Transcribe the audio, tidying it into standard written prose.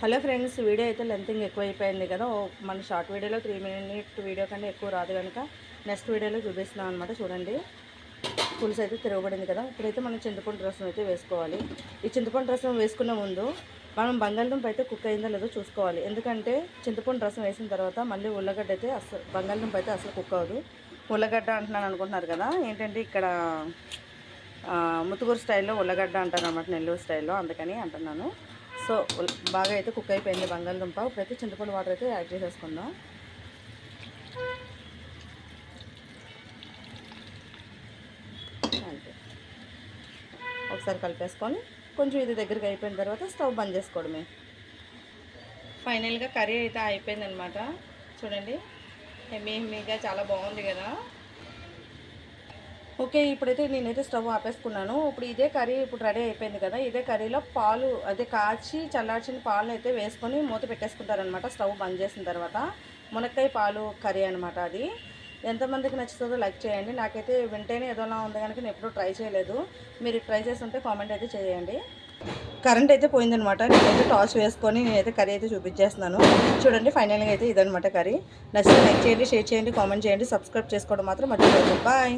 Hello friends, video అయితే లెంతింగ్ ఎక్కువ అయిపోయింది కదా. మన షార్ట్ వీడియోలో 3 మినిట్ వీడియో కంటే ఎక్కువ రాదు కనుక నెక్స్ట్ వీడియోలో చూపిస్తున్నాం అనమాట. చూడండి, పులుసు అయితే తిరగబడింది కదా. ఇప్పుడైతే మనం చింతపండు రసం అయితే వేసుకోవాలి. ఈ చింతపండు రసం వేసుకునే ముందు మనం బంగాళదుంప అయితే కుక్ అయిందో లేదో చూసుకోవాలి. ఎందుకంటే చింతపండు రసం వేసిన తర్వాత మళ్ళీ ఉల్లగడ్డ అయితే అసలు బంగాళదుంప అయితే అసలు కుక్ అవ్వదు. ఉల్లగడ్డ అంటున్నాను అనుకుంటున్నారు కదా, ఏంటంటే ఇక్కడ ముతుకూరు స్టైల్లో ఉల్లగడ్డ అంటారు అన్నమాట, నెల్లూరు స్టైల్లో, అందుకని అంటున్నాను. సో బాగా అయితే కుక్ అయిపోయింది బంగాళదుంప. ఇప్పుడైతే చింతపండు వాటర్ అయితే యాడ్ చేసేసుకుందాం. అంతే, ఒకసారి కలిపేసుకొని కొంచెం ఇది దగ్గరికి అయిపోయిన తర్వాత స్టవ్ బంద్ చేసుకోవడమే. ఫైనల్గా కర్రీ అయితే అయిపోయింది అనమాట. చూడండి, హెమ్మీగా చాలా బాగుంది కదా. ఓకే, ఇప్పుడైతే నేనైతే స్టవ్ ఆపేసుకున్నాను. ఇప్పుడు ఇదే కర్రీ ఇప్పుడు రెడీ అయిపోయింది కదా. ఇదే కర్రీలో పాలు అదే కాచి చల్లార్చిన పాలు అయితే వేసుకొని మూత పెట్టేసుకుంటారనమాట స్టవ్ బంద్ చేసిన తర్వాత. మునక్కాయ పాలు కర్రీ అనమాట అది. ఎంతమందికి నచ్చుతుందో లైక్ చేయండి. నాకైతే వింటేనే ఏదోలా ఉంది కనుక నేను ఎప్పుడూ ట్రై చేయలేదు. మీరు ట్రై చేస్తుంటే కామెంట్ అయితే చేయండి. కరెంట్ అయితే పోయిందనమాట. నేనైతే టాస్ వేసుకొని నేనైతే కర్రీ అయితే చూపించేస్తున్నాను. చూడండి, ఫైనల్గా అయితే ఇదనమాట కర్రీ. నచ్చితే లైక్ చేయండి, షేర్ చేయండి, కామెంట్ చేయండి, సబ్స్క్రైబ్ చేసుకోవడం మాత్రం మర్చిపోవద్దు. బాయ్.